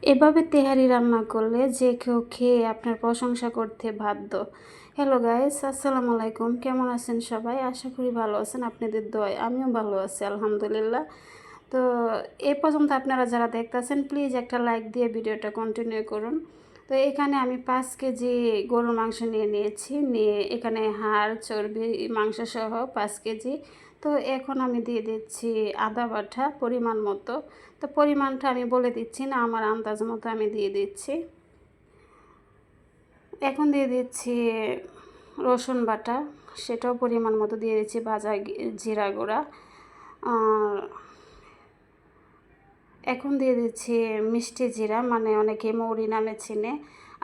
এভাবে তেহারি রান্না করলে যে কেউ খেয়ে আপনার প্রশংসা করতে বাধ্য। হ্যালো গাইস, আসসালামু আলাইকুম। কেমন আছেন সবাই? আশা করি ভালো আছেন। আপনাদের দোয়ায় আমিও ভালো আছি, আলহামদুলিল্লাহ। তো এ পর্যন্ত আপনারা যারা দেখতেছেন প্লিজ একটা লাইক দিয়ে ভিডিওটা কন্টিনিউ করুন। তো এখানে আমি 5 কেজি গরুর মাংস নিয়েছি, নিয়ে এখানে হাড় চর্বি মাংস সহ 5 কেজি। তো এখন আমি দিয়ে দিচ্ছি আদা বাটা পরিমাণ মতো। তো পরিমাণটা আমি বলে দিচ্ছি না, আমার আন্দাজ মতো আমি দিয়ে দিচ্ছি। এখন দিয়ে দিচ্ছি রসুন বাটা, সেটাও পরিমাণ মতো দিয়ে দিচ্ছি। ভাজা জিরা গুঁড়া। আর এখন দিয়ে দিচ্ছি মিষ্টি জিরা, মানে অনেকে মৌরি নামে চিনে,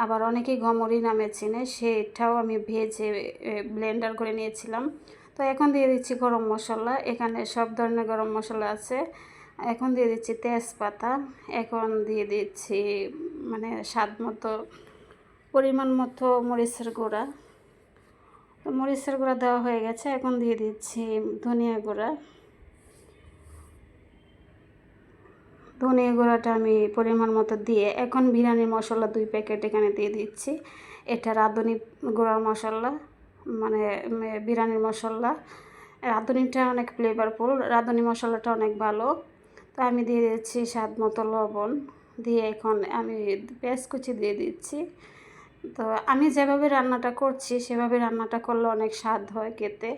আবার অনেকে গমরি নামে চিনে, সেটাও আমি ভেজে ব্লেন্ডার করে নিয়েছিলাম। তো এখন দিয়ে দিচ্ছি গরম মশলা, এখানে সব ধরনের গরম মশলা আছে। এখন দিয়ে দিচ্ছি তেজপাতা। এখন দিয়ে দিচ্ছি মানে স্বাদ মতো পরিমাণ মতো মরিচের গুঁড়া। তো মরিচের গুঁড়া দেওয়া হয়ে গেছে। এখন দিয়ে দিচ্ছি ধনিয়া গুঁড়া। ধনিয়া গুঁড়াটা আমি পরিমাণ মতো দিয়ে এখন বিরিয়ানি মশলা 2 প্যাকেট এখানে দিয়ে দিচ্ছি। এটা রাঁধুনি গুঁড়ার মশলা, মানে বিরিয়ানির মশলা। রাঁধুনিটা অনেক ফ্লেভারফুল, রাঁধুনি মশলাটা অনেক ভালো। তো আমি দিয়ে দিচ্ছি স্বাদ মতো লবণ, দিয়ে এখন আমি পেঁয়াজ কুচি দিয়ে দিচ্ছি। তো আমি যেভাবে রান্নাটা করছি সেভাবে রান্নাটা করলে অনেক স্বাদ হয় খেতে।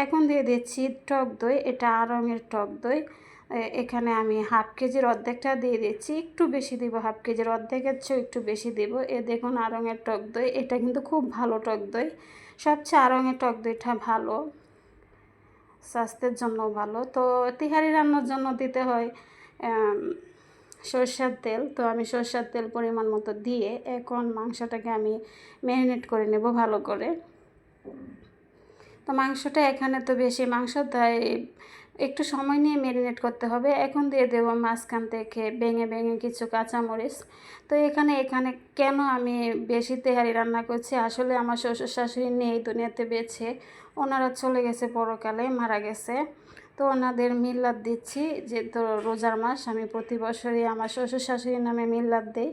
এখন দিয়ে দিচ্ছি টক দই, এটা আড়ঙের টক দই। এখানে আমি 1/2 কেজির অর্ধেকটা দিয়ে দিচ্ছি, একটু বেশি দিব, 1/2 কেজির অর্ধেকের চেয়েও একটু বেশি দেব। দেখুন আড়ঙের টক দই, এটা কিন্তু খুব ভালো টক দই। সবচেয়ে আড়ঙের টক দইটা ভালো, স্বাস্থ্যের জন্য ভালো। তো তিহারি রান্নার জন্য দিতে হয় সরষের তেল। তো আমি সরষের তেল পরিমাণ মতো দিয়ে এখন মাংসটাকে আমি ম্যারিনেট করে নেব ভালো করে। তো মাংসটা এখানে তো বেশি মাংস, তাই একটু সময় নিয়ে ম্যারিনেট করতে হবে। এখন দিয়ে দেবো মাঝখান থেকে ভেঙে ভেঙে কিছু কাঁচামরিচ। তো এখানে কেন আমি বেশি তেহারি রান্না করছি, আসলে আমার শ্বশুর শাশুড়ি নেই দুনিয়াতে বেঁচে, ওনারা চলে গেছে পরকালে, মারা গেছে। তো ওনাদের মিল্লাত দিচ্ছি, যেহেতু রোজার মাস, আমি প্রতি বছরই আমার শ্বশুর শাশুড়ির নামে মিল্লাত দিই।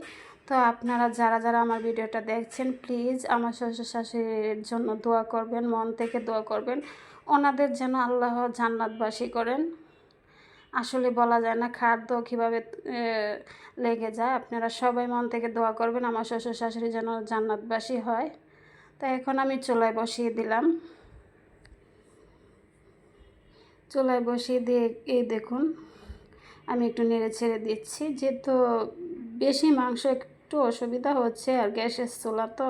তো আপনারা যারা যারা আমার ভিডিওটা দেখছেন প্লিজ আমার শ্বশুর শাশুড়ির জন্য দোয়া করবেন, মন থেকে দোয়া করবেন, ওনাদের যেন আল্লাহ জান্নাতবাসী করেন। আসলে বলা যায় না খাদ্য কীভাবে লেগে যায়। আপনারা সবাই মন থেকে দোয়া করবেন আমার শ্বশুর শাশুড়ি যেন জান্নাতবাসী হয়। তো এখন আমি চুলায় বসিয়ে দিলাম। চুলায় বসিয়ে দিয়ে এই দেখুন আমি একটু নেড়ে ছেড়ে দিচ্ছি, যেহেতু বেশি মাংস একটু অসুবিধা হচ্ছে, আর গ্যাসের চুলা তো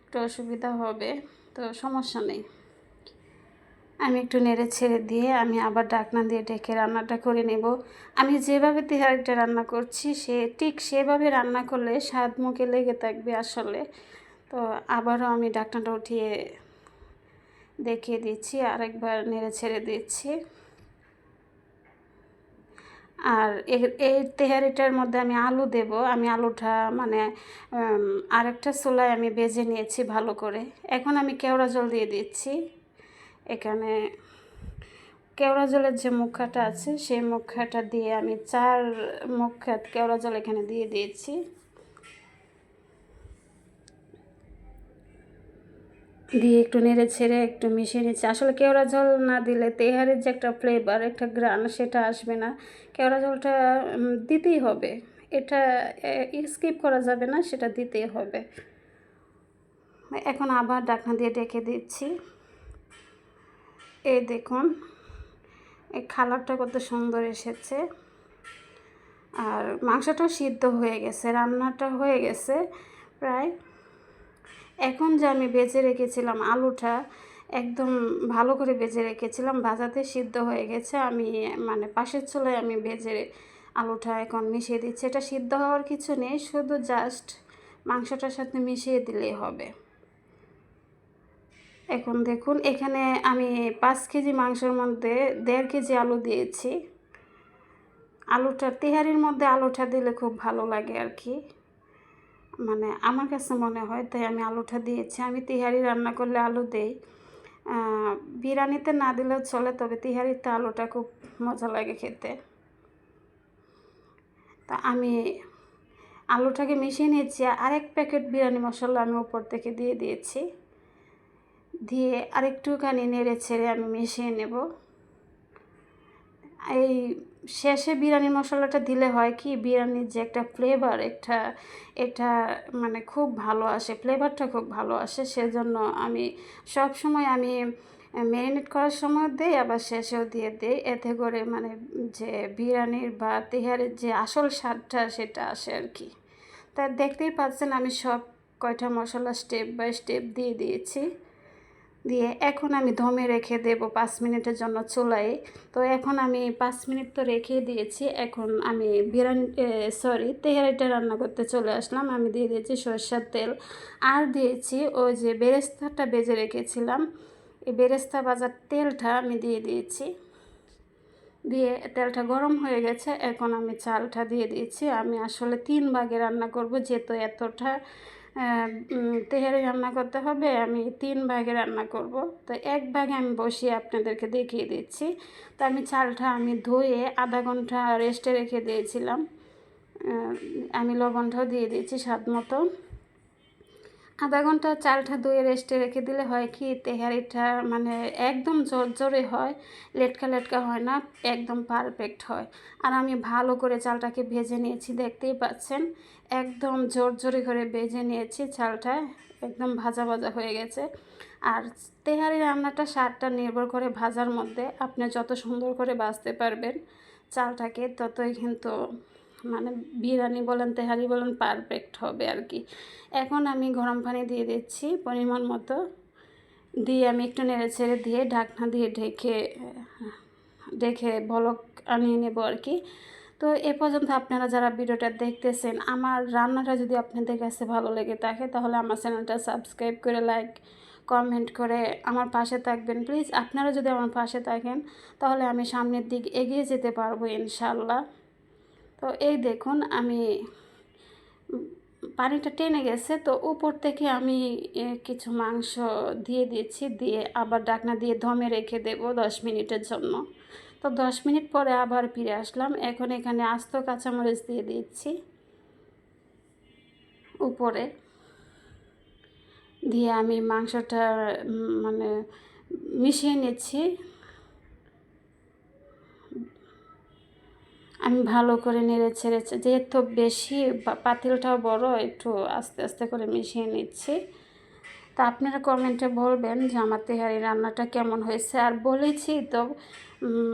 একটু অসুবিধা হবে, তো সমস্যা নেই। আমি একটু নেড়ে ছেড়ে দিয়ে আমি আবার ঢাকনা দিয়ে ঢেকে রান্নাটা করে নেব। আমি যেভাবে তেহারিটা রান্না করছি ঠিক সেভাবে রান্না করলে স্বাদ মুখে লেগে থাকবে আসলে। তো আবারও আমি ঢাকনাটা উঠিয়ে দেখিয়ে দিচ্ছি, আরেকবার নেড়ে ছেড়ে দিচ্ছি। আর এই তেহারিটার মধ্যে আমি আলু দেব। আমি আলুটা মানে আরেকটা চুলায় আমি ভেজে নিয়েছি ভালো করে। এখন আমি কেওড়া জল দিয়ে দিচ্ছি। এখানে কেওড়া জলের যে মুখাটা আছে সেই মুখাটা দিয়ে আমি 4 মুখা কেওড়া জল এখানে দিয়ে দিয়েছি। দিয়ে একটু নেড়ে ছেড়ে একটু মিশিয়ে নিচ্ছি। আসলে কেওড়া জল না দিলে তেহারির যে একটা ফ্লেভার, একটা গ্রান, সেটা আসবে না। কেওড়া জলটা দিতেই হবে, এটা স্কিপ করা যাবে না, সেটা দিতেই হবে। এখন আবার ঢাকনা দিয়ে ঢেকে দিচ্ছি। এই দেখুন এই কালারটা কত সুন্দর এসেছে, আর মাংসটাও সিদ্ধ হয়ে গেছে, রান্নাটা হয়ে গেছে প্রায়। এখন যে আমি বেজে রেখেছিলাম আলুটা, একদম ভালো করে বেজে রেখেছিলাম, ভাজাতে সিদ্ধ হয়ে গেছে। আমি মানে পাশের চুলায় আমি ভেজে আলুটা এখন মিশিয়ে দিচ্ছি। এটা সিদ্ধ হওয়ার কিছু নেই, শুধু জাস্ট মাংসটার সাথে মিশিয়ে দিলেই হবে। এখন দেখুন এখানে আমি 5 কেজি মাংসের মধ্যে 1.5 কেজি আলু দিয়েছি। আলুটা তেহারির মধ্যে আলুটা দিলে খুব ভালো লাগে আর কি, মানে আমার কাছে মনে হয়, তাই আমি আলুটা দিয়েছি। আমি তিহারি রান্না করলে আলু দেই, বিরিয়ানিতে না দিলেও চলে, তবে তিহারিতে আলুটা খুব মজা লাগে খেতে। তা আমি আলুটাকে মিশিয়ে নিয়েছি, আরেক প্যাকেট বিরিয়ানি মশলা আমি উপর থেকে দিয়ে দিয়েছি। দিয়ে আরেকটুখানি নেড়ে ছেড়ে আমি মিশিয়ে নেব। এই শেষে বিরিয়ানি মশলাটা দিলে হয় কি, বিরিয়ানির যে একটা ফ্লেভার, এটা মানে খুব ভালো আসে, ফ্লেভারটা খুব ভালো আসে। সেজন্য আমি সব সময় আমি ম্যারিনেট করার সময় দিই, আবার শেষেও দিয়ে দিই। এতে করে মানে যে বিরিয়ানির বা তেহারির যে আসল স্বাদটা সেটা আসে আর কি। তা দেখতেই পাচ্ছেন আমি সব কয়টা মশলা স্টেপ বাই স্টেপ দিয়ে দিয়েছি। দিয়ে এখন আমি দমে রেখে দেব 5 মিনিটের জন্য চুলায়। তো এখন আমি 5 মিনিট তো রেখে দিয়েছি। এখন আমি তেহারিটা রান্না করতে চলে আসলাম। আমি দিয়ে দিয়েছি সরষের তেল, আর দিয়েছি ওই যে বেরেস্তাটা ভেজে রেখেছিলাম, এই বেরেস্তা ভাজার তেলটা আমি দিয়ে দিয়েছি। দিয়ে তেলটা গরম হয়ে গেছে, এখন আমি চালটা দিয়ে দিয়েছি। আমি আসলে 3 ভাগে রান্না করব, যেহেতু এতটা তেহারি রান্না করতে হবে, আমি 3 ভাগে রান্না করব। তো 1 ভাগে আমি বসিয়ে আপনাদেরকে দেখিয়ে দিচ্ছি। তো আমি চালটা ধুয়ে আধা ঘন্টা রেস্টে রেখে দিয়েছিলাম। আমি লবণটাও দিয়ে দিয়েছি স্বাদ মতো। আধা ঘন্টা চালটা ধুয়ে রেস্টে রেখে দিলে হয় কি, তেহারিটা মানে একদম জোরে হয়, লেটকা হয় না, একদম পারফেক্ট হয়। আর আমি ভালো করে চালটাকে ভেজে নিয়েছি, দেখতেই পাচ্ছেন একদম জোরে করে ভেজে নিয়েছি চালটা, একদম ভাজা হয়ে গেছে। আর তেহারি রান্নাটা স্বাদটা নির্ভর করে ভাজার মধ্যে, আপনি যত সুন্দর করে ভাজতে পারবেন চালটাকে, ততই কিন্তু মানে বিরিয়ানি বলেন তেহারি বলেন পারফেক্ট হবে আর কি। এখন আমি গরম পানি দিয়ে দিচ্ছি পরিমাণ মতো, দিয়ে আমি একটু নেড়ে ছেড়ে দিয়ে ঢাকনা দিয়ে ঢেকে বলক আনিয়ে নেব আর কি। তো এ পর্যন্ত আপনারা যারা ভিডিওটা দেখতেছেন, আমার রান্নাটা যদি আপনাদের কাছে ভালো লেগে থাকে, তাহলে আমার চ্যানেলটা সাবস্ক্রাইব করে লাইক কমেন্ট করে আমার পাশে থাকবেন প্লিজ। আপনারা যদি আমার পাশে থাকেন তাহলে আমি সামনের দিক এগিয়ে যেতে পারবো ইনশাল্লাহ। তো এই দেখুন আমি পানিটা টেনে গেছে, তো উপর থেকে আমি কিছু মাংস দিয়ে দিয়েছি, দিয়ে আবার ঢাকনা দিয়ে দমে রেখে দেব 10 মিনিটের জন্য। তো 10 মিনিট পরে আবার ফিরে আসলাম। এখন এখানে আস্ত কাঁচামরিচ দিয়ে দিচ্ছি উপরে, দিয়ে আমি মাংসটা মানে মিশিয়ে নিচ্ছি। আমি ভালো করে নেড়ে ছেড়ে, যেহেতু বেশি পাতিলটাও বড়, একটু আস্তে আস্তে করে মিশিয়ে নিচ্ছি। তা আপনারা কমেন্টে বলবেন যে আমার তেহারি রান্নাটা কেমন হয়েছে। আর বলেছি তো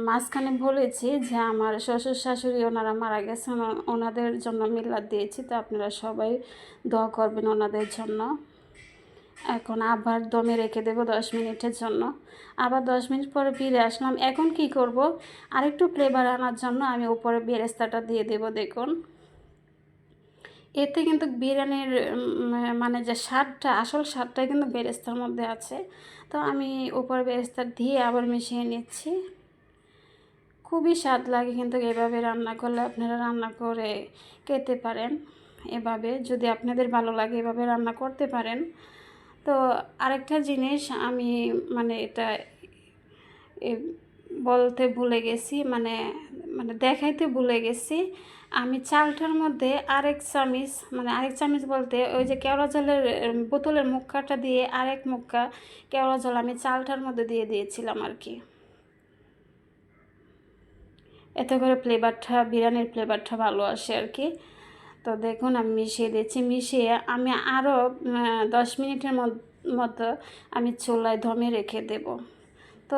মাঝখানে বলেছি যে আমার শ্বশুর শাশুড়ি ওনারা মারা গেছেন, ওনাদের জন্য মিলাদ দিয়েছি, তো আপনারা সবাই দোয়া করবেন ওনাদের জন্য। এখন আবার দমে রেখে দেবো 10 মিনিটের জন্য। আবার 10 মিনিট পরে ফিরে আসলাম। এখন কি করব, আরেকটু ফ্লেভার আনার জন্য আমি উপরে বেরেস্তাটা দিয়ে দেব। দেখুন এতে কিন্তু বিরিয়ানির মানে যে স্বাদটা, আসল স্বাদটা কিন্তু বেরেস্তার মধ্যে আছে। তো আমি উপরে বেরেস্তা দিয়ে আবার মিশিয়ে নিচ্ছি। খুবই স্বাদ লাগে কিন্তু এভাবে রান্না করলে, আপনারা রান্না করে খেতে পারেন এভাবে, যদি আপনাদের ভালো লাগে এভাবে রান্না করতে পারেন। তো আরেকটা জিনিস আমি মানে এটা বলতে ভুলে গেছি, মানে দেখাইতে ভুলে গেছি। আমি চালটার মধ্যে আরেক চামচ বলতে ওই যে কেওড়া জলের বোতলের মুক্কাটা দিয়ে আরেক মুক্কা কেওড়া জল আমি চালটার মধ্যে দিয়ে দিয়েছিলাম আর কি। এতে করে বিরিয়ানির ফ্লেভারটা ভালো আসে আর কি। তো দেখুন আমি মিশিয়ে দিচ্ছি, মিশিয়ে আমি আরও 10 মিনিটের মতো আমি চুলায় দমে রেখে দেব। তো